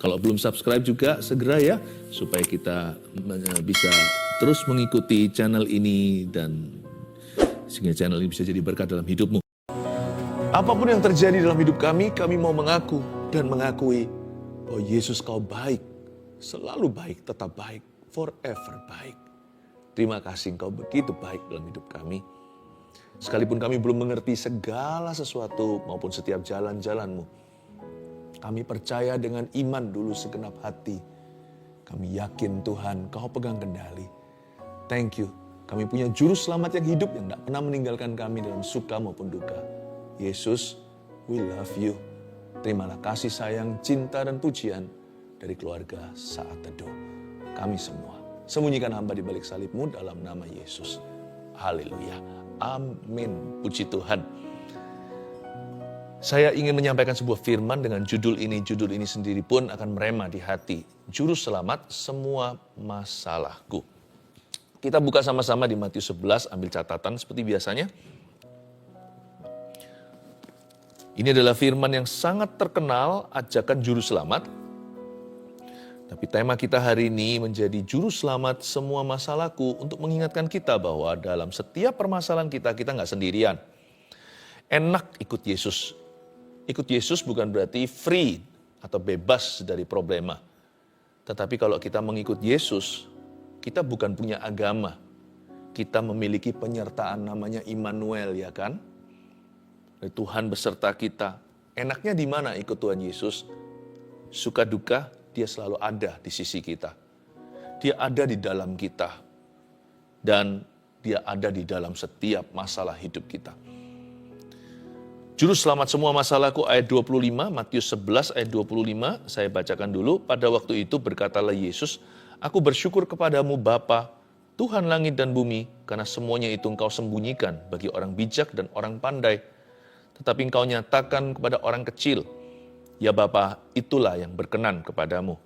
Kalau belum subscribe juga segera ya, supaya kita bisa terus mengikuti channel ini dan sehingga channel ini bisa jadi berkat dalam hidupmu. Apapun yang terjadi dalam hidup kami mau mengaku dan mengakui bahwa Yesus kau baik, selalu baik, tetap baik, forever baik. Terima kasih engkau begitu baik dalam hidup kami. Sekalipun kami belum mengerti segala sesuatu maupun setiap jalan-jalan-Mu, kami percaya dengan iman dulu segenap hati. Kami yakin Tuhan kau pegang kendali. Thank you. Kami punya juru selamat yang hidup yang tidak pernah meninggalkan kami dalam suka maupun duka. Yesus, we love you. Terimalah kasih sayang, cinta dan pujian dari keluarga Saat Teduh. Kami semua. Sembunyikan hamba di balik salib-Mu dalam nama Yesus. Haleluya. Amin. Puji Tuhan. Saya ingin menyampaikan sebuah firman dengan judul ini. Judul ini sendiri pun akan merema di hati. Juru selamat semua masalahku. Kita buka sama-sama di Matius 11, ambil catatan seperti biasanya. Ini adalah firman yang sangat terkenal, ajakan juru selamat. Tapi tema kita hari ini menjadi juru selamat semua masalahku untuk mengingatkan kita bahwa dalam setiap permasalahan kita nggak sendirian. Enak ikut Yesus. Ikut Yesus bukan berarti free atau bebas dari problema. Tetapi kalau kita mengikut Yesus, kita bukan punya agama. Kita memiliki penyertaan namanya Immanuel, ya kan? Tuhan beserta kita. Enaknya di mana ikut Tuhan Yesus? Suka duka, dia selalu ada di sisi kita. Dia ada di dalam kita. Dan dia ada di dalam setiap masalah hidup kita. Juru selamat semua masalahku ayat 25, Matius 11 ayat 25, saya bacakan dulu. Pada waktu itu berkatalah Yesus, aku bersyukur kepadamu Bapa, Tuhan langit dan bumi, karena semuanya itu engkau sembunyikan bagi orang bijak dan orang pandai. Tetapi engkau nyatakan kepada orang kecil, ya Bapa, itulah yang berkenan kepadamu.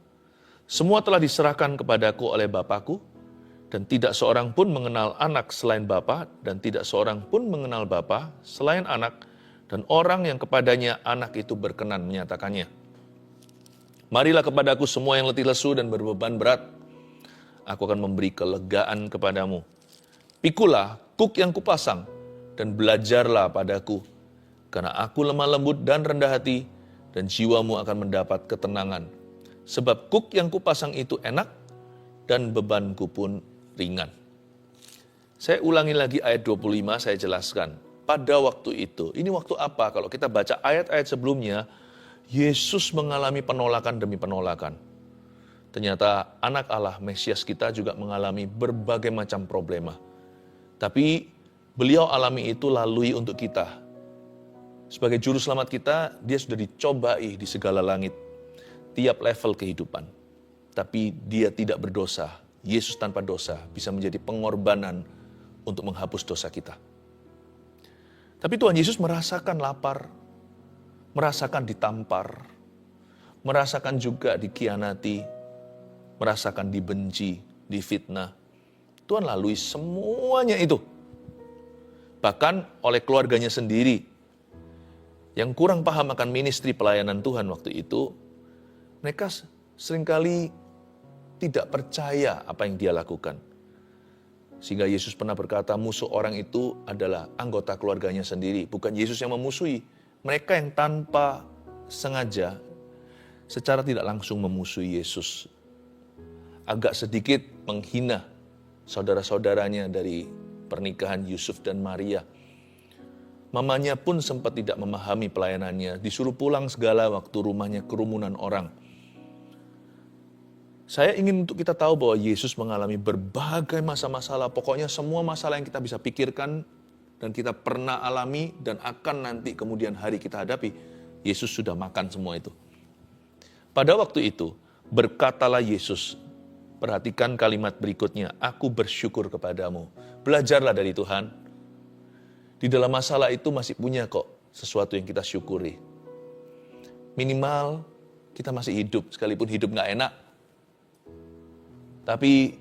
Semua telah diserahkan kepadaku oleh Bapakku, dan tidak seorang pun mengenal anak selain Bapa, dan tidak seorang pun mengenal Bapa selain anak, dan orang yang kepadanya anak itu berkenan menyatakannya. Marilah kepadaku semua yang letih lesu dan berbeban berat. Aku akan memberi kelegaan kepadamu. Pikulah kuk yang kupasang dan belajarlah padaku. Karena aku lemah lembut dan rendah hati dan jiwamu akan mendapat ketenangan. Sebab kuk yang kupasang itu enak dan bebanku pun ringan. Saya ulangi lagi ayat 25, saya jelaskan. Pada waktu itu, ini waktu apa? Kalau kita baca ayat-ayat sebelumnya, Yesus mengalami penolakan demi penolakan. Ternyata anak Allah, Mesias kita juga mengalami berbagai macam problema. Tapi beliau alami itu lalui untuk kita. Sebagai juru selamat kita, dia sudah dicobai di segala langit. Tiap level kehidupan. Tapi dia tidak berdosa. Yesus tanpa dosa bisa menjadi pengorbanan untuk menghapus dosa kita. Tapi Tuhan Yesus merasakan lapar, merasakan ditampar, merasakan juga dikhianati, merasakan dibenci, difitnah. Tuhan lalui semuanya itu. Bahkan oleh keluarganya sendiri, yang kurang paham akan ministri pelayanan Tuhan waktu itu, mereka seringkali tidak percaya apa yang dia lakukan. Sehingga Yesus pernah berkata, musuh orang itu adalah anggota keluarganya sendiri. Bukan Yesus yang memusuhi. Mereka yang tanpa sengaja, secara tidak langsung memusuhi Yesus. Agak sedikit menghina saudara-saudaranya dari pernikahan Yusuf dan Maria. Mamanya pun sempat tidak memahami pelayanannya. Disuruh pulang segala waktu rumahnya kerumunan orang. Saya ingin untuk kita tahu bahwa Yesus mengalami berbagai masalah. Pokoknya semua masalah yang kita bisa pikirkan dan kita pernah alami dan akan nanti kemudian hari kita hadapi, Yesus sudah makan semua itu. Pada waktu itu, berkatalah Yesus, perhatikan kalimat berikutnya, aku bersyukur kepadamu. Belajarlah dari Tuhan. Di dalam masalah itu masih punya kok sesuatu yang kita syukuri. Minimal kita masih hidup, sekalipun hidup gak enak. Tapi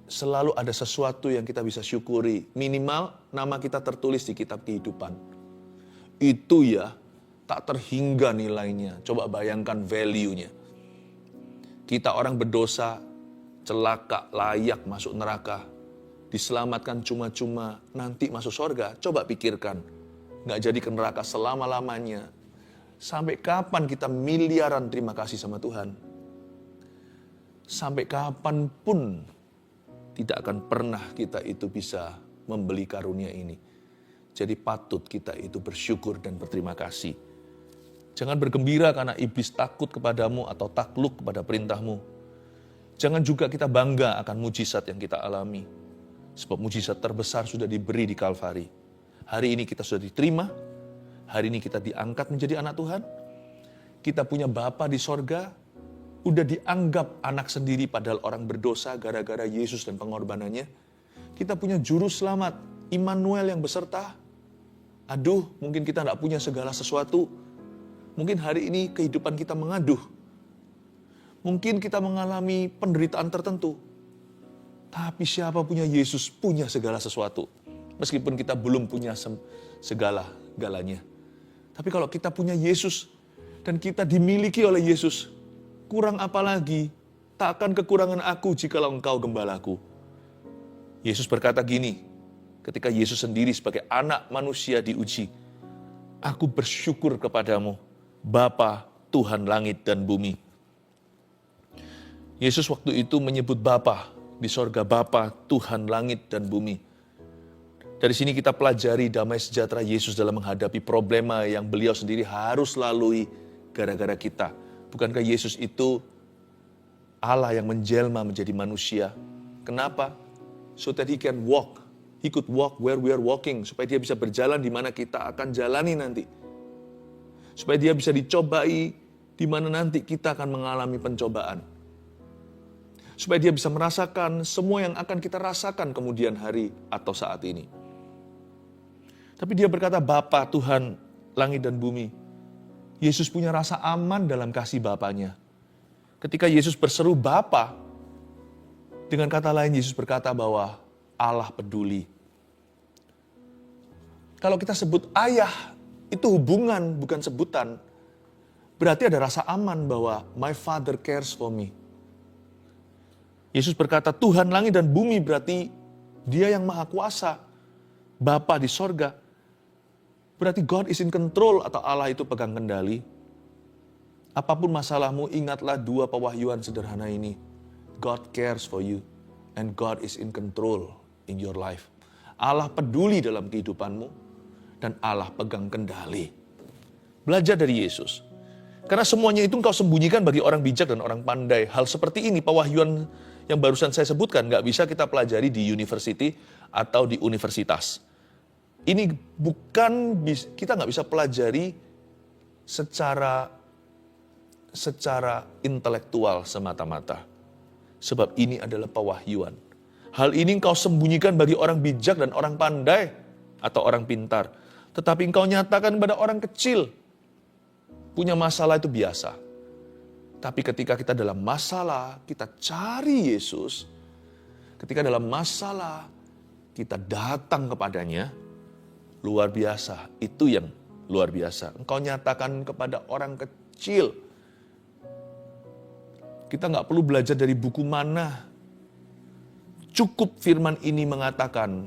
selalu ada sesuatu yang kita bisa syukuri. Minimal nama kita tertulis di kitab kehidupan. Itu ya tak terhingga nilainya. Coba bayangkan value-nya. Kita orang berdosa, celaka, layak masuk neraka. Diselamatkan cuma-cuma, nanti masuk surga. Coba pikirkan, nggak jadi ke neraka selama-lamanya. Sampai kapan kita miliaran terima kasih sama Tuhan? Sampai kapanpun tidak akan pernah kita itu bisa membeli karunia ini. Jadi patut kita itu bersyukur dan berterima kasih. Jangan bergembira karena iblis takut kepadamu atau takluk kepada perintahmu. Jangan juga kita bangga akan mujizat yang kita alami. Sebab mujizat terbesar sudah diberi di Kalvari. Hari ini kita sudah diterima. Hari ini kita diangkat menjadi anak Tuhan. Kita punya Bapa di sorga. Udah dianggap anak sendiri padahal orang berdosa gara-gara Yesus dan pengorbanannya. Kita punya juru selamat, Immanuel yang beserta. Aduh, mungkin kita tidak punya segala sesuatu. Mungkin hari ini kehidupan kita mengaduh. Mungkin kita mengalami penderitaan tertentu. Tapi siapa punya Yesus punya segala sesuatu. Meskipun kita belum punya segala-galanya. Tapi kalau kita punya Yesus dan kita dimiliki oleh Yesus, kurang apa lagi? Tak akan kekurangan aku jikalau engkau gembalaku. Yesus berkata gini, ketika Yesus sendiri sebagai anak manusia diuji, aku bersyukur kepadamu, Bapa, Tuhan langit dan bumi. Yesus waktu itu menyebut Bapa di sorga, Bapa, Tuhan langit dan bumi. Dari sini kita pelajari damai sejahtera Yesus dalam menghadapi problema yang beliau sendiri harus lalui gara-gara kita. Bukankah Yesus itu Allah yang menjelma menjadi manusia? Kenapa? So that he can walk. He could walk where we are walking. Supaya dia bisa berjalan di mana kita akan jalani nanti. Supaya dia bisa dicobai di mana nanti kita akan mengalami pencobaan. Supaya dia bisa merasakan semua yang akan kita rasakan kemudian hari atau saat ini. Tapi dia berkata, Bapa, Tuhan, langit dan bumi. Yesus punya rasa aman dalam kasih Bapanya. Ketika Yesus berseru Bapa, dengan kata lain Yesus berkata bahwa Allah peduli. Kalau kita sebut ayah, itu hubungan bukan sebutan. Berarti ada rasa aman bahwa my father cares for me. Yesus berkata, Tuhan langit dan bumi berarti dia yang maha kuasa. Bapa di sorga. Berarti God is in control atau Allah itu pegang kendali. Apapun masalahmu, ingatlah dua pewahyuan sederhana ini. God cares for you and God is in control in your life. Allah peduli dalam kehidupanmu dan Allah pegang kendali. Belajar dari Yesus. Karena semuanya itu engkau sembunyikan bagi orang bijak dan orang pandai. Hal seperti ini, pewahyuan yang barusan saya sebutkan, nggak bisa kita pelajari di university atau di universitas. Ini bukan, kita nggak bisa pelajari secara intelektual semata-mata. Sebab ini adalah pewahyuan. Hal ini engkau sembunyikan bagi orang bijak dan orang pandai atau orang pintar. Tetapi engkau nyatakan kepada orang kecil. Punya masalah itu biasa. Tapi ketika kita dalam masalah, kita cari Yesus. Ketika dalam masalah, kita datang kepadanya. Luar biasa, itu yang luar biasa. Engkau nyatakan kepada orang kecil. Kita nggak perlu belajar dari buku mana. Cukup firman ini mengatakan,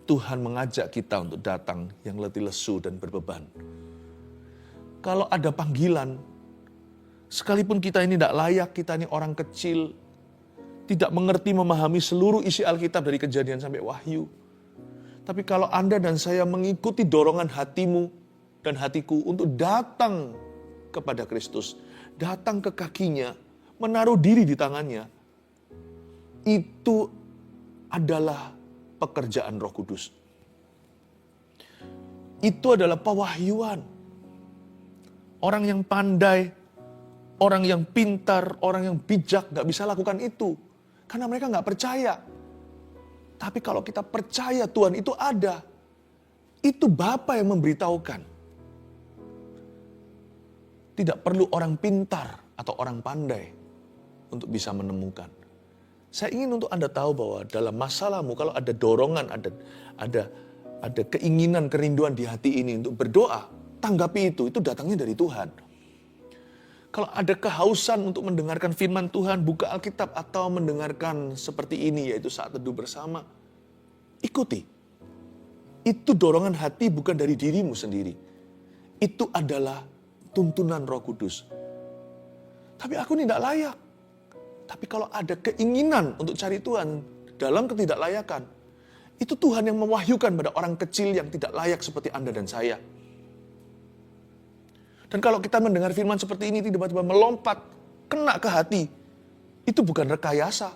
Tuhan mengajak kita untuk datang yang letih lesu dan berbeban. Kalau ada panggilan, sekalipun kita ini tidak layak, kita ini orang kecil, tidak mengerti memahami seluruh isi Alkitab dari Kejadian sampai Wahyu. Tapi kalau Anda dan saya mengikuti dorongan hatimu dan hatiku untuk datang kepada Kristus, datang ke kakinya, menaruh diri di tangannya, itu adalah pekerjaan Roh Kudus. Itu adalah pewahyuan. Orang yang pandai, orang yang pintar, orang yang bijak gak bisa lakukan itu. Karena mereka gak percaya. Tapi kalau kita percaya Tuhan itu ada, itu Bapa yang memberitahukan. Tidak perlu orang pintar atau orang pandai untuk bisa menemukan. Saya ingin untuk Anda tahu bahwa dalam masalahmu, kalau ada dorongan, ada keinginan, kerinduan di hati ini untuk berdoa, tanggapi itu datangnya dari Tuhan. Kalau ada kehausan untuk mendengarkan firman Tuhan, buka Alkitab atau mendengarkan seperti ini, yaitu saat teduh bersama, ikuti. Itu dorongan hati bukan dari dirimu sendiri. Itu adalah tuntunan Roh Kudus. Tapi aku tidak layak. Tapi kalau ada keinginan untuk cari Tuhan dalam ketidaklayakan, itu Tuhan yang mewahyukan pada orang kecil yang tidak layak seperti Anda dan saya. Dan kalau kita mendengar firman seperti ini, tiba-tiba melompat, kena ke hati, itu bukan rekayasa.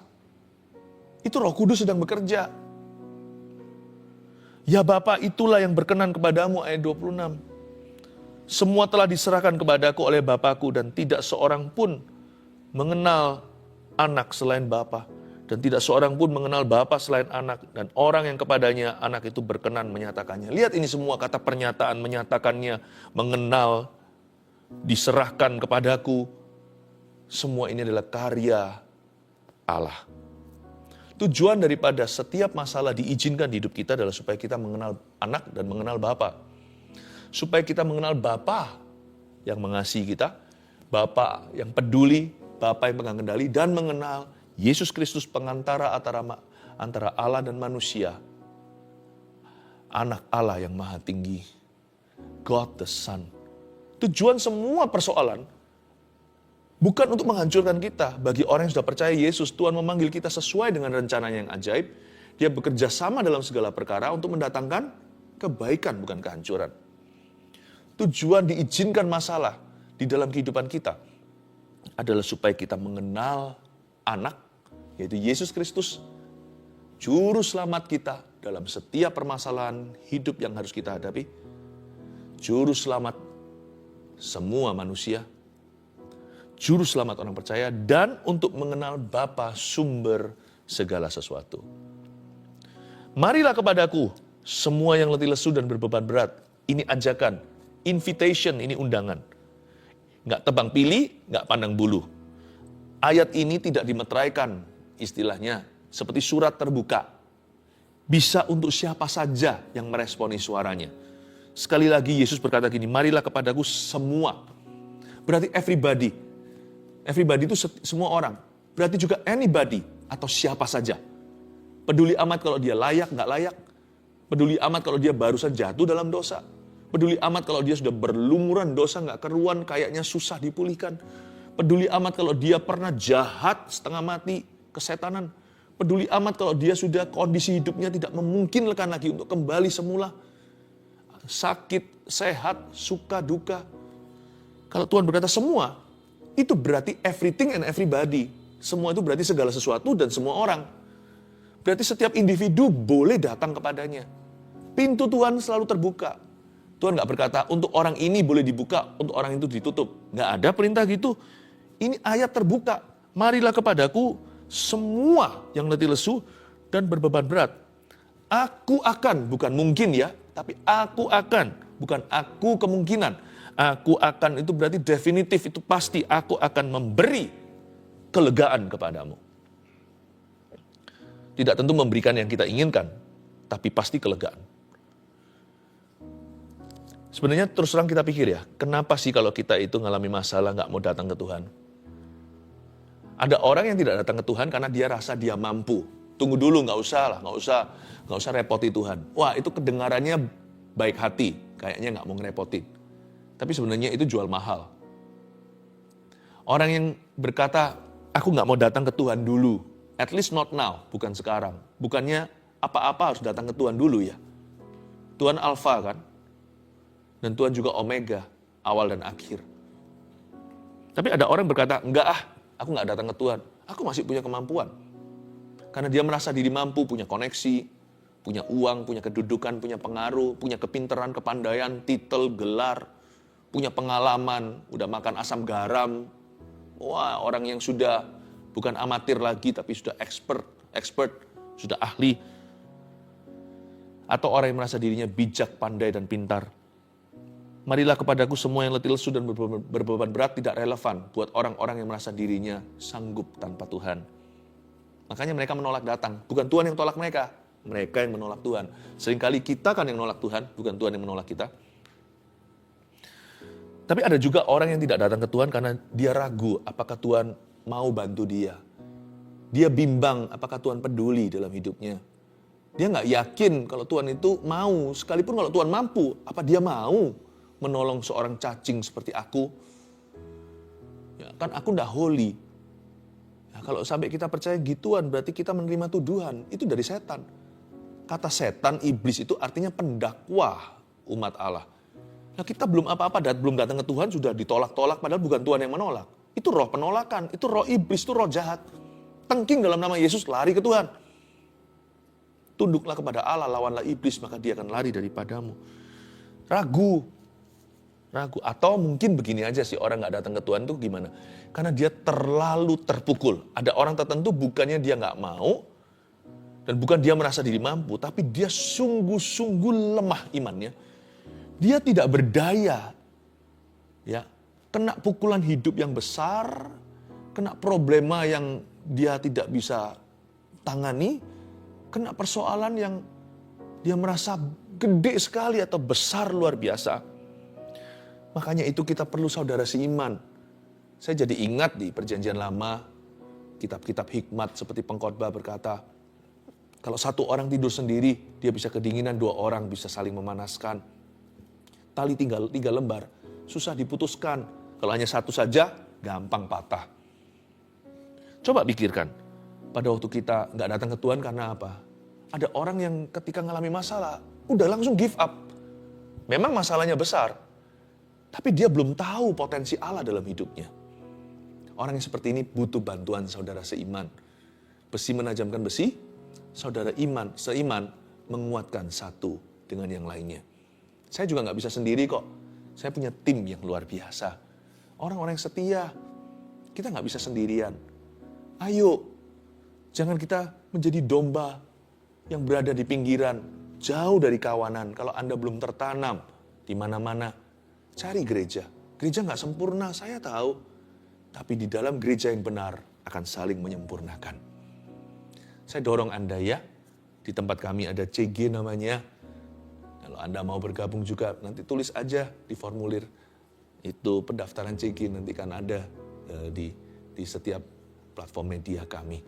Itu Roh Kudus sedang bekerja. Ya Bapa, itulah yang berkenan kepadamu, ayat 26. Semua telah diserahkan kepadaku oleh Bapakku, dan tidak seorang pun mengenal anak selain Bapa. Dan tidak seorang pun mengenal Bapa selain anak. Dan orang yang kepadanya anak itu berkenan menyatakannya. Lihat ini semua kata pernyataan, menyatakannya, mengenal, diserahkan kepadaku. Semua ini adalah karya Allah. Tujuan daripada setiap masalah diizinkan di hidup kita adalah supaya kita mengenal anak dan mengenal Bapa. Supaya kita mengenal Bapa yang mengasihi kita, Bapa yang peduli, Bapa yang pegang kendali, dan mengenal Yesus Kristus pengantara antara Allah dan manusia. Anak Allah yang maha tinggi. God the Son. Tujuan semua persoalan bukan untuk menghancurkan kita. Bagi orang yang sudah percaya Yesus, Tuhan memanggil kita sesuai dengan rencananya yang ajaib. Dia bekerja sama dalam segala perkara untuk mendatangkan kebaikan, bukan kehancuran. Tujuan diizinkan masalah di dalam kehidupan kita adalah supaya kita mengenal anak, yaitu Yesus Kristus, juru selamat kita dalam setiap permasalahan hidup yang harus kita hadapi. Juru selamat semua manusia, juru selamat orang percaya, dan untuk mengenal Bapa sumber segala sesuatu. Marilah kepadaku semua yang letih lesu dan berbeban berat. Ini ajakan, invitation, ini undangan. Nggak tebang pilih, nggak pandang bulu. Ayat ini tidak dimeteraikan, istilahnya seperti surat terbuka. Bisa untuk siapa saja yang meresponi suaranya. Sekali lagi Yesus berkata gini, marilah kepadaku semua. Berarti everybody. Everybody itu semua orang. Berarti juga anybody atau siapa saja. Peduli amat kalau dia layak, nggak layak. Peduli amat kalau dia barusan jatuh dalam dosa. Peduli amat kalau dia sudah berlumuran dosa, nggak keruan, kayaknya susah dipulihkan. Peduli amat kalau dia pernah jahat, setengah mati, kesetanan. Peduli amat kalau dia sudah kondisi hidupnya tidak memungkinkan lagi untuk kembali semula. Sakit, sehat, suka, duka. Kalau Tuhan berkata semua, itu berarti everything and everybody. Semua itu berarti segala sesuatu dan semua orang. Berarti setiap individu boleh datang kepadanya. Pintu Tuhan selalu terbuka. Tuhan nggak berkata untuk orang ini boleh dibuka, untuk orang itu ditutup. Nggak ada perintah gitu. Ini ayat terbuka. Marilah kepadaku semua yang letih lesu dan berbeban berat. Aku akan, bukan mungkin ya, tapi aku akan, bukan aku kemungkinan. Aku akan itu berarti definitif, itu pasti. Aku akan memberi kelegaan kepadamu. Tidak tentu memberikan yang kita inginkan, tapi pasti kelegaan. Sebenarnya terus terang kita pikir ya, kenapa sih kalau kita itu ngalami masalah nggak mau datang ke Tuhan? Ada orang yang tidak datang ke Tuhan karena dia rasa dia mampu. Tunggu dulu, nggak usah repoti Tuhan. Wah, itu kedengarannya baik hati, kayaknya nggak mau ngerepotin. Tapi sebenarnya itu jual mahal. Orang yang berkata, aku nggak mau datang ke Tuhan dulu, at least not now, bukan sekarang. Bukannya apa-apa harus datang ke Tuhan dulu ya. Tuhan Alfa kan, dan Tuhan juga Omega, awal dan akhir. Tapi ada orang berkata, enggak aku nggak datang ke Tuhan, aku masih punya kemampuan. Karena dia merasa diri mampu, punya koneksi, punya uang, punya kedudukan, punya pengaruh, punya kepintaran, kepandaian, titel, gelar, punya pengalaman, udah makan asam garam. Wah, orang yang sudah bukan amatir lagi, tapi sudah expert, sudah ahli. Atau orang yang merasa dirinya bijak, pandai, dan pintar. Marilah kepadaku semua yang letih lesu dan berbeban berat, tidak relevan buat orang-orang yang merasa dirinya sanggup tanpa Tuhan. Makanya mereka menolak datang. Bukan Tuhan yang tolak mereka. Mereka yang menolak Tuhan. Seringkali kita kan yang menolak Tuhan, bukan Tuhan yang menolak kita. Tapi ada juga orang yang tidak datang ke Tuhan karena dia ragu apakah Tuhan mau bantu dia. Dia bimbang apakah Tuhan peduli dalam hidupnya. Dia nggak yakin kalau Tuhan itu mau, sekalipun kalau Tuhan mampu, apa dia mau menolong seorang cacing seperti aku? Ya, kan aku nggak holy. Ya, kalau sampai kita percaya gituan, berarti kita menerima tuduhan. Itu dari setan. Kata setan, iblis itu artinya pendakwah umat Allah. Nah, kita belum apa-apa, belum datang ke Tuhan, sudah ditolak-tolak, padahal bukan Tuhan yang menolak. Itu roh penolakan, itu roh iblis, itu roh jahat. Tengking dalam nama Yesus, lari ke Tuhan. Tunduklah kepada Allah, lawanlah iblis, maka dia akan lari daripadamu. Ragu. Atau mungkin begini aja sih, orang gak datang ke Tuhan itu gimana? Karena dia terlalu terpukul. Ada orang tertentu bukannya dia gak mau, dan bukan dia merasa diri mampu, tapi dia sungguh-sungguh lemah imannya. Dia tidak berdaya, ya, kena pukulan hidup yang besar, kena problema yang dia tidak bisa tangani, kena persoalan yang dia merasa gede sekali atau besar luar biasa. Makanya itu kita perlu saudara seiman. Saya jadi ingat di Perjanjian Lama, kitab-kitab hikmat seperti pengkhotbah berkata, kalau satu orang tidur sendiri, dia bisa kedinginan, dua orang bisa saling memanaskan. Tali tinggal 3 lembar, susah diputuskan. Kalau hanya satu saja, gampang patah. Coba pikirkan, pada waktu kita nggak datang ke Tuhan karena apa? Ada orang yang ketika ngalami masalah, udah langsung give up. Memang masalahnya besar, tapi dia belum tahu potensi Allah dalam hidupnya. Orang yang seperti ini butuh bantuan saudara seiman. Besi menajamkan besi, saudara seiman menguatkan satu dengan yang lainnya. Saya juga nggak bisa sendiri kok. Saya punya tim yang luar biasa. Orang-orang yang setia. Kita nggak bisa sendirian. Ayo, jangan kita menjadi domba yang berada di pinggiran, jauh dari kawanan. Kalau Anda belum tertanam di mana-mana, cari gereja. Gereja nggak sempurna, saya tahu. Tapi di dalam gereja yang benar akan saling menyempurnakan. Saya dorong Anda ya, di tempat kami ada CG namanya. Kalau Anda mau bergabung juga, nanti tulis aja di formulir. Itu pendaftaran CG nanti kan ada di setiap platform media kami.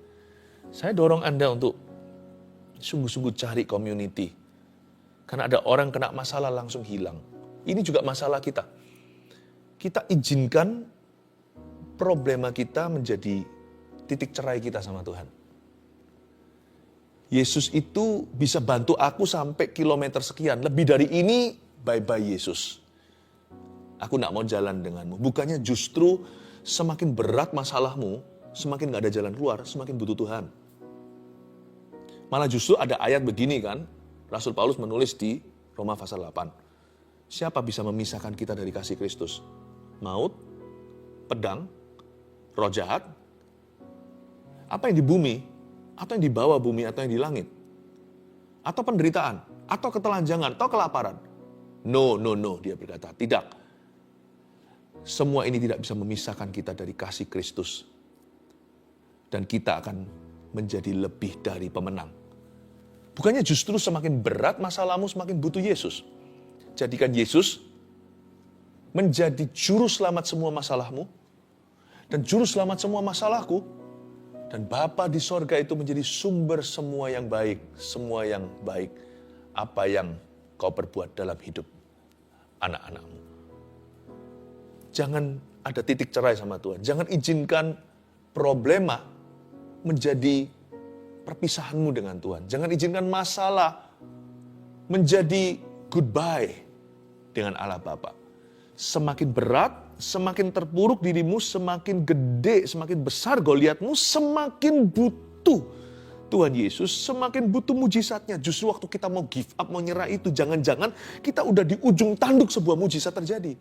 Saya dorong Anda untuk sungguh-sungguh cari community. Karena ada orang kena masalah langsung hilang. Ini juga masalah kita. Kita izinkan problema kita menjadi titik cerai kita sama Tuhan. Yesus itu bisa bantu aku sampai kilometer sekian. Lebih dari ini, bye-bye Yesus. Aku gak mau jalan denganmu. Bukannya justru semakin berat masalahmu, semakin gak ada jalan keluar, semakin butuh Tuhan. Malah justru ada ayat begini kan, Rasul Paulus menulis di Roma pasal 8. Siapa bisa memisahkan kita dari kasih Kristus? Maut, pedang, roh jahat, apa yang di bumi, atau yang di bawah bumi, atau yang di langit, atau penderitaan, atau ketelanjangan, atau kelaparan. No, dia berkata, tidak. Semua ini tidak bisa memisahkan kita dari kasih Kristus. Dan kita akan menjadi lebih dari pemenang. Bukannya justru semakin berat masalahmu, semakin butuh Yesus. Jadikan Yesus menjadi juru selamat semua masalahmu, dan juru selamat semua masalahku. Dan Bapa di sorga itu menjadi sumber semua yang baik. Semua yang baik. Apa yang kau perbuat dalam hidup anak-anakmu. Jangan ada titik cerai sama Tuhan. Jangan izinkan problema menjadi perpisahanmu dengan Tuhan. Jangan izinkan masalah menjadi goodbye dengan Allah Bapa. Semakin berat, semakin terpuruk dirimu, semakin gede, semakin besar goliatmu, semakin butuh Tuhan Yesus, semakin butuh mujizatnya. Justru waktu kita mau give up, mau nyerah itu, jangan-jangan kita udah di ujung tanduk sebuah mujizat terjadi.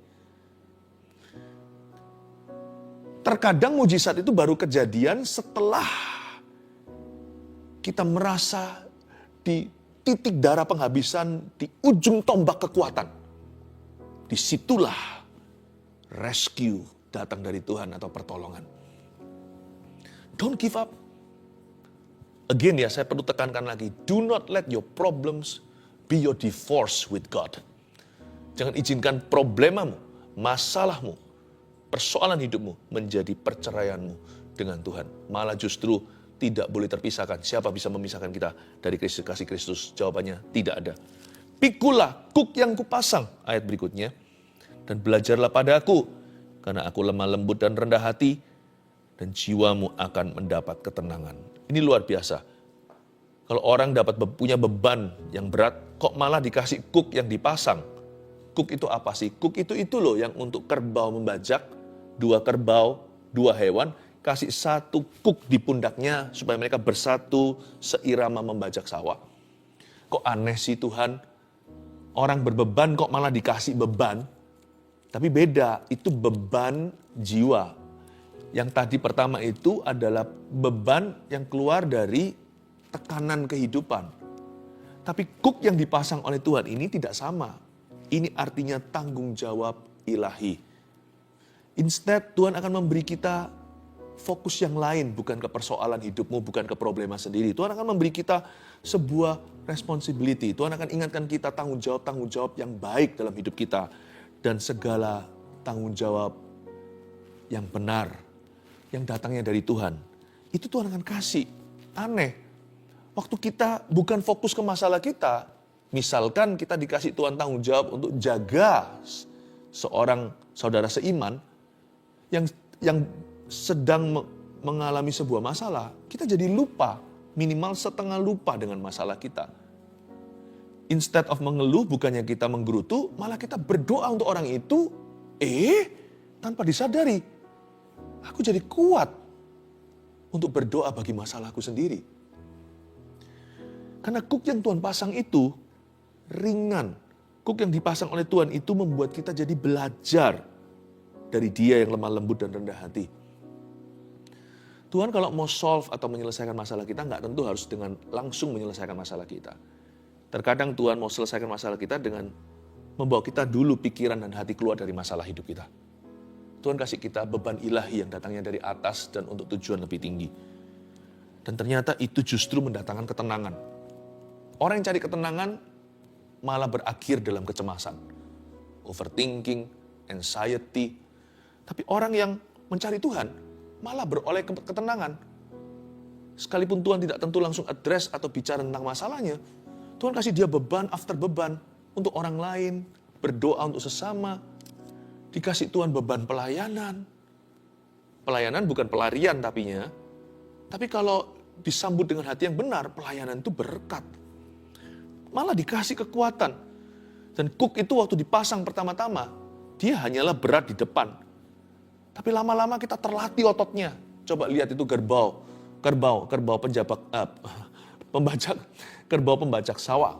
Terkadang mujizat itu baru kejadian setelah kita merasa di titik darah penghabisan, di ujung tombak kekuatan. Disitulah rescue datang dari Tuhan atau pertolongan. Don't give up. Again ya, saya perlu tekankan lagi. Do not let your problems be your divorce with God. Jangan izinkan problemamu, masalahmu, persoalan hidupmu menjadi perceraianmu dengan Tuhan. Malah justru tidak boleh terpisahkan. Siapa bisa memisahkan kita dari kasih Kristus? Jawabannya tidak ada. Pikulah kuk yang kupasang, ayat berikutnya, dan belajarlah pada aku, karena aku lemah lembut dan rendah hati, dan jiwamu akan mendapat ketenangan. Ini luar biasa. Kalau orang dapat punya beban yang berat, kok malah dikasih kuk yang dipasang. Kuk itu apa sih? Kuk itu loh yang untuk kerbau membajak, 2 kerbau, 2 hewan, kasih 1 kuk di pundaknya supaya mereka bersatu seirama membajak sawah. Kok aneh sih Tuhan? Orang berbeban kok malah dikasih beban? Tapi beda, itu beban jiwa. Yang tadi pertama itu adalah beban yang keluar dari tekanan kehidupan. Tapi kuk yang dipasang oleh Tuhan ini tidak sama. Ini artinya tanggung jawab ilahi. Instead, Tuhan akan memberi kita fokus yang lain, bukan ke persoalan hidupmu, bukan ke problema sendiri. Tuhan akan memberi kita sebuah responsibility. Tuhan akan ingatkan kita tanggung jawab yang baik dalam hidup kita. Dan segala tanggung jawab yang benar, yang datangnya dari Tuhan. Itu Tuhan akan kasih. Aneh. Waktu kita bukan fokus ke masalah kita, misalkan kita dikasih Tuhan tanggung jawab untuk jaga seorang saudara seiman yang sedang mengalami sebuah masalah, kita jadi lupa, minimal setengah lupa dengan masalah kita. Instead of mengeluh, bukannya kita menggerutu, malah kita berdoa untuk orang itu, tanpa disadari, aku jadi kuat untuk berdoa bagi masalahku sendiri. Karena kuk yang Tuhan pasang itu ringan. Kuk yang dipasang oleh Tuhan itu membuat kita jadi belajar dari Dia yang lemah lembut dan rendah hati. Tuhan kalau mau solve atau menyelesaikan masalah kita, nggak tentu harus dengan langsung menyelesaikan masalah kita. Terkadang Tuhan mau selesaikan masalah kita dengan membawa kita dulu pikiran dan hati keluar dari masalah hidup kita. Tuhan kasih kita beban ilahi yang datangnya dari atas dan untuk tujuan lebih tinggi. Dan ternyata itu justru mendatangkan ketenangan. Orang yang cari ketenangan malah berakhir dalam kecemasan, overthinking, anxiety. Tapi orang yang mencari Tuhan malah beroleh ketenangan. Sekalipun Tuhan tidak tentu langsung address atau bicara tentang masalahnya, Tuhan kasih dia beban after beban untuk orang lain, berdoa untuk sesama. Dikasih Tuhan beban pelayanan. Pelayanan bukan pelarian tapi kalau disambut dengan hati yang benar, pelayanan itu berkat. Malah dikasih kekuatan. Dan kuk itu waktu dipasang pertama-tama, dia hanyalah berat di depan. Tapi lama-lama kita terlatih ototnya. Coba lihat itu kerbau pembajak sawah.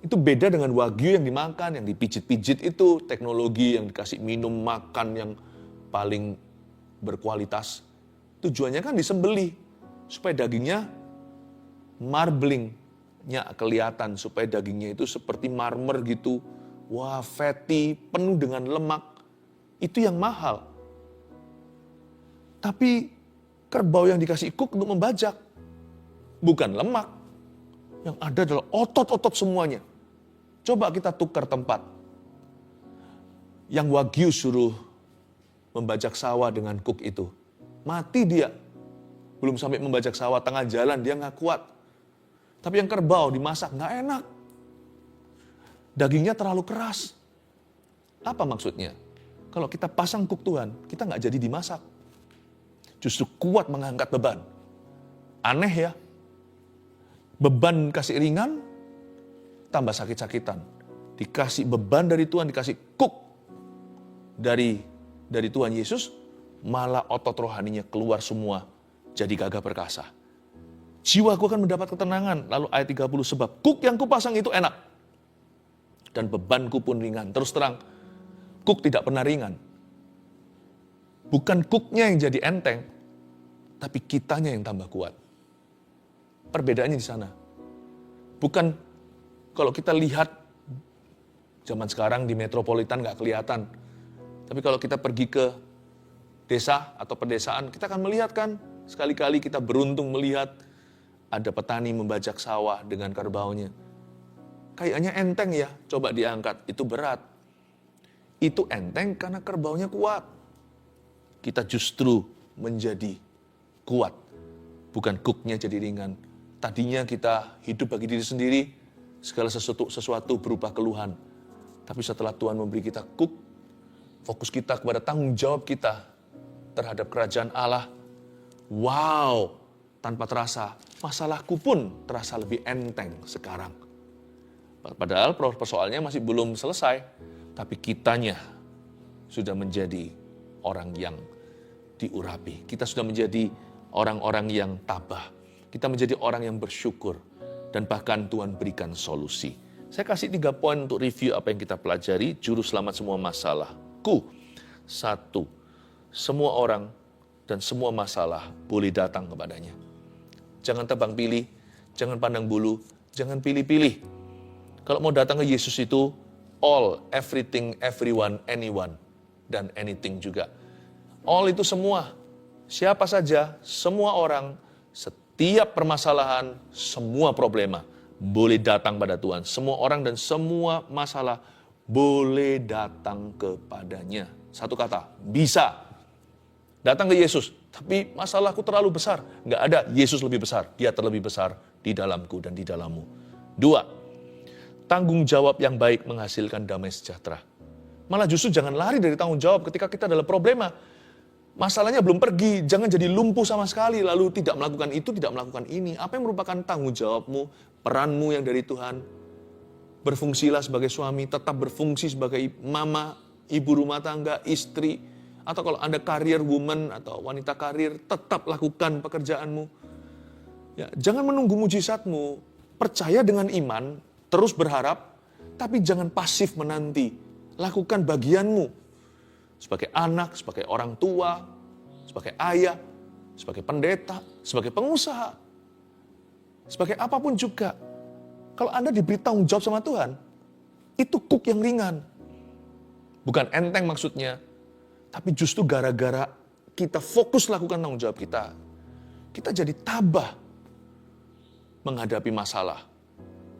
Itu beda dengan wagyu yang dimakan, yang dipijit-pijit itu, teknologi yang dikasih minum makan yang paling berkualitas. Tujuannya kan disembelih, supaya dagingnya marblingnya kelihatan, supaya dagingnya itu seperti marmer gitu. Wah, fatty, penuh dengan lemak. Itu yang mahal. Tapi kerbau yang dikasih kuk untuk membajak, bukan lemak. Yang ada adalah otot-otot semuanya. Coba kita tukar tempat. Yang wagyu suruh membajak sawah dengan kuk itu. Mati dia. Belum sampai membajak sawah, tengah jalan dia nggak kuat. Tapi yang kerbau dimasak nggak enak. Dagingnya terlalu keras. Apa maksudnya? Kalau kita pasang kuk Tuhan, kita nggak jadi dimasak. Justru kuat mengangkat beban. Aneh ya. Beban kasih ringan, tambah sakit-sakitan. Dikasih beban dari Tuhan, dikasih kuk dari Tuhan Yesus, malah otot rohaninya keluar semua, jadi gagah perkasa. Jiwaku akan mendapat ketenangan. Lalu ayat 30, sebab kuk yang kupasang itu enak, dan bebanku pun ringan. Terus terang, kuk tidak pernah ringan. Bukan kuknya yang jadi enteng, tapi kitanya yang tambah kuat. Perbedaannya di sana. Bukan kalau kita lihat zaman sekarang di metropolitan nggak kelihatan. Tapi kalau kita pergi ke desa atau pedesaan, kita akan melihat kan, sekali-kali kita beruntung melihat ada petani membajak sawah dengan kerbaunya. Kayaknya enteng ya, coba diangkat, itu berat. itu enteng karena kerbaunya kuat. Kita justru menjadi kuat, bukan cooknya jadi ringan. Tadinya kita hidup bagi diri sendiri, segala sesuatu berupa keluhan. Tapi setelah Tuhan memberi kita cook, fokus kita kepada tanggung jawab kita terhadap kerajaan Allah. Wow, tanpa terasa, masalahku pun terasa lebih enteng sekarang. Padahal persoalannya masih belum selesai, tapi kitanya sudah menjadi orang yang diurapi. Kita sudah menjadi orang-orang yang tabah. Kita menjadi orang yang bersyukur. Dan bahkan Tuhan berikan solusi. Saya kasih 3 poin untuk review apa yang kita pelajari. Juru selamat semua masalahku. 1. Semua orang dan semua masalah boleh datang kepadanya. Jangan tebang pilih, jangan pandang bulu, jangan pilih-pilih. Kalau mau datang ke Yesus itu all, everything, everyone, anyone, dan anything juga. All itu semua, siapa saja, semua orang, setiap permasalahan, semua problema boleh datang pada Tuhan. Semua orang dan semua masalah boleh datang kepadanya. Satu kata, bisa. Datang ke Yesus, tapi masalahku terlalu besar. Nggak ada, Yesus lebih besar. Dia terlebih besar di dalamku dan di dalammu. 2, tanggung jawab yang baik menghasilkan damai sejahtera. Malah justru jangan lari dari tanggung jawab ketika kita dalam problema. Masalahnya belum pergi, jangan jadi lumpuh sama sekali, lalu tidak melakukan itu, tidak melakukan ini. Apa yang merupakan tanggung jawabmu, peranmu yang dari Tuhan? Berfungsilah sebagai suami, tetap berfungsi sebagai mama, ibu rumah tangga, istri, atau kalau Anda career woman atau wanita karir, tetap lakukan pekerjaanmu. Ya, jangan menunggu mujizatmu, percaya dengan iman, terus berharap, tapi jangan pasif menanti. Lakukan bagianmu. Sebagai anak, sebagai orang tua, sebagai ayah, sebagai pendeta, sebagai pengusaha, sebagai apapun juga. Kalau Anda diberi tanggung jawab sama Tuhan, itu cook yang ringan. Bukan enteng maksudnya, tapi justru gara-gara kita fokus lakukan tanggung jawab kita, kita jadi tabah menghadapi masalah.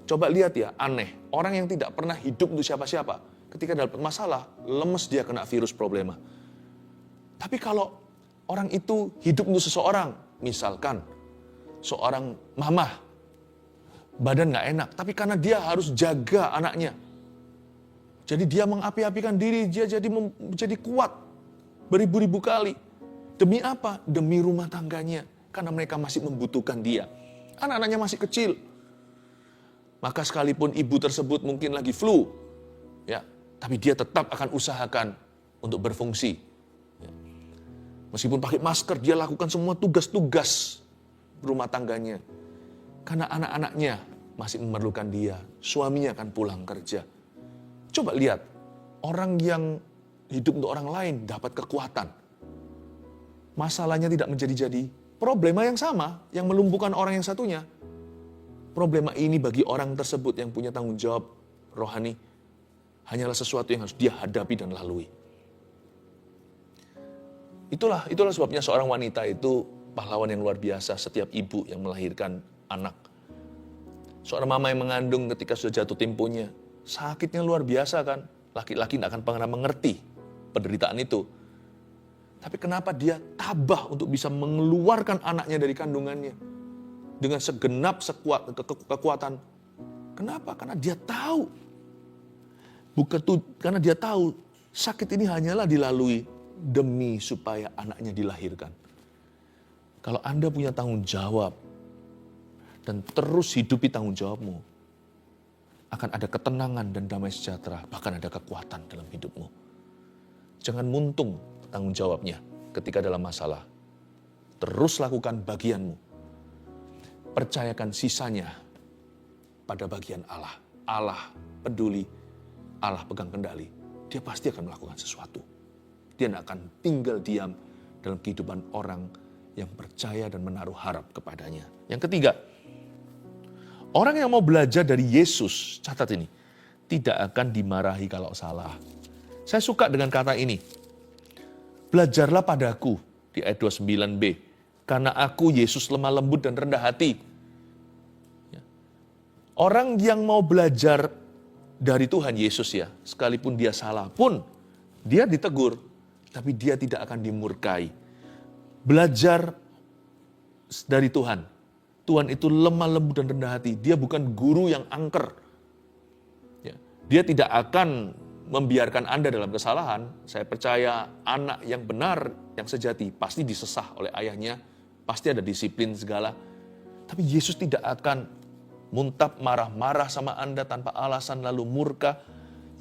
Coba lihat ya, aneh. Orang yang tidak pernah hidup untuk siapa-siapa, ketika dapat masalah, lemes dia kena virus problema. Tapi kalau orang itu hidup untuk seseorang, misalkan seorang mamah, badan gak enak, tapi karena dia harus jaga anaknya. Jadi dia mengapi-apikan diri, dia jadi kuat beribu-ribu kali. Demi apa? Demi rumah tangganya. Karena mereka masih membutuhkan dia. Anak-anaknya masih kecil. Maka sekalipun ibu tersebut mungkin lagi flu, ya, tapi dia tetap akan usahakan untuk berfungsi. Meskipun pakai masker, dia lakukan semua tugas-tugas rumah tangganya. Karena anak-anaknya masih memerlukan dia. Suaminya akan pulang kerja. Coba lihat, orang yang hidup untuk orang lain dapat kekuatan. Masalahnya tidak menjadi-jadi. Problema yang sama, yang melumpuhkan orang yang satunya. Problema ini bagi orang tersebut yang punya tanggung jawab rohani, hanyalah sesuatu yang harus dia hadapi dan lalui. Itulah sebabnya seorang wanita itu pahlawan yang luar biasa, setiap ibu yang melahirkan anak. Seorang mama yang mengandung ketika sudah jatuh temponya, sakitnya luar biasa kan. Laki-laki tidak akan pernah mengerti penderitaan itu. Tapi kenapa dia tabah untuk bisa mengeluarkan anaknya dari kandungannya dengan segenap kekuatan? Kenapa? Karena dia tahu. Karena dia tahu sakit ini hanyalah dilalui demi supaya anaknya dilahirkan. Kalau Anda punya tanggung jawab dan terus hidupi tanggung jawabmu, akan ada ketenangan dan damai sejahtera, bahkan ada kekuatan dalam hidupmu. Jangan muntung tanggung jawabnya ketika dalam masalah. Terus lakukan bagianmu. Percayakan sisanya pada bagian Allah. Allah peduli, Allah pegang kendali. Dia pasti akan melakukan sesuatu. Dia tidak akan tinggal diam dalam kehidupan orang yang percaya dan menaruh harap kepadanya. Yang ketiga, orang yang mau belajar dari Yesus, catat ini, tidak akan dimarahi kalau salah. Saya suka dengan kata ini. Belajarlah padaku, di ayat 29b. Karena aku, Yesus, lemah lembut dan rendah hati. Orang yang mau belajar dari Tuhan Yesus ya, sekalipun dia salah pun, Dia ditegur, tapi dia tidak akan dimurkai. Belajar dari Tuhan. Tuhan itu lemah lembut dan rendah hati. Dia bukan guru yang angker. Ya. Dia tidak akan membiarkan Anda dalam kesalahan. Saya percaya anak yang benar, yang sejati, pasti disesah oleh ayahnya. Pasti ada disiplin segala. Tapi Yesus tidak akan muntap marah-marah sama Anda tanpa alasan lalu murka.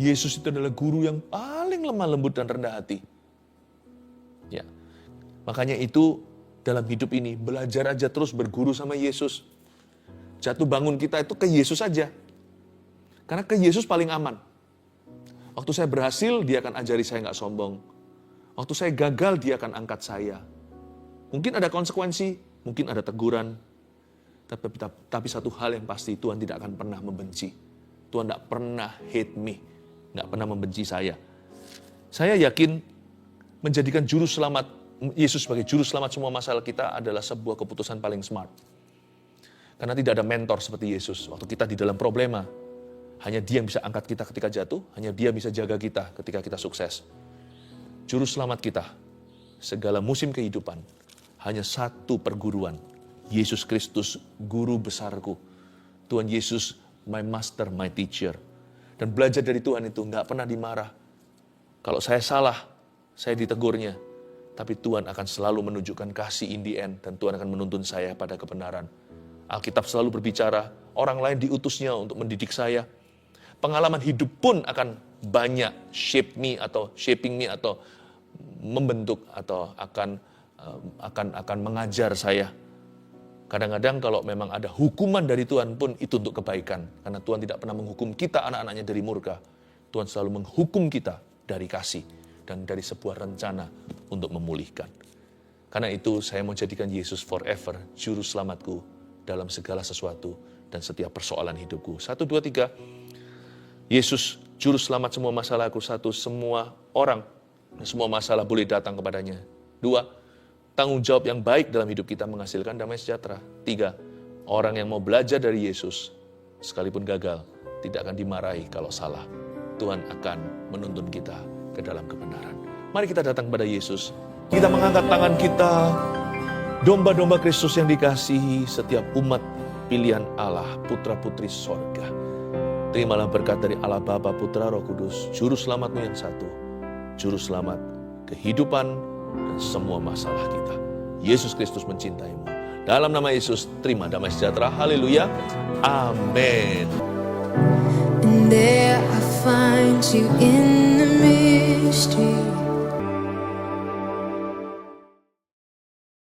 Yesus itu adalah guru yang paling lemah lembut dan rendah hati. Ya. Makanya itu dalam hidup ini belajar aja terus berguru sama Yesus. Jatuh bangun kita itu ke Yesus saja. Karena ke Yesus paling aman. Waktu saya berhasil, dia akan ajari saya nggak sombong. Waktu saya gagal, dia akan angkat saya. Mungkin ada konsekuensi, mungkin ada teguran. Tapi satu hal yang pasti, Tuhan tidak akan pernah membenci. Tuhan tidak pernah hate me. Nggak pernah membenci saya. Saya yakin menjadikan juru selamat, Yesus sebagai juru selamat semua masalah kita adalah sebuah keputusan paling smart. Karena tidak ada mentor seperti Yesus. Waktu kita di dalam problema, hanya dia yang bisa angkat kita ketika jatuh, hanya dia bisa jaga kita ketika kita sukses. Juru selamat kita, segala musim kehidupan, hanya satu perguruan. Yesus Kristus, guru besarku. Tuhan Yesus, my master, my teacher. Dan belajar dari Tuhan itu nggak pernah dimarah. Kalau saya salah, saya ditegurnya. Tapi Tuhan akan selalu menunjukkan kasih in the end. Dan Tuhan akan menuntun saya pada kebenaran. Alkitab selalu berbicara, orang lain diutusnya untuk mendidik saya. Pengalaman hidup pun akan banyak shaping me atau membentuk atau akan mengajar saya. Kadang-kadang kalau memang ada hukuman dari Tuhan pun itu untuk kebaikan. Karena Tuhan tidak pernah menghukum kita anak-anaknya dari murka. Tuhan selalu menghukum kita dari kasih dan dari sebuah rencana untuk memulihkan. Karena itu saya mau jadikan Yesus forever juru selamatku dalam segala sesuatu dan setiap persoalan hidupku. 1, 2, 3. Yesus juru selamat semua masalahku. 1, semua orang, semua masalah boleh datang kepadanya. 2, tanggung jawab yang baik dalam hidup kita menghasilkan damai sejahtera. 3, orang yang mau belajar dari Yesus, sekalipun gagal, tidak akan dimarahi kalau salah. Tuhan akan menuntun kita ke dalam kebenaran. Mari kita datang kepada Yesus. Kita mengangkat tangan kita, domba-domba Kristus yang dikasihi, setiap umat pilihan Allah, putra-putri sorga. Terimalah berkat dari Allah Bapa, Putra, Roh Kudus, Juru Selamatmu yang satu, Juru Selamat kehidupan dan semua masalah kita. Yesus Kristus mencintaimu. Dalam nama Yesus, terima damai sejahtera. Haleluya. Amin. And there I find you in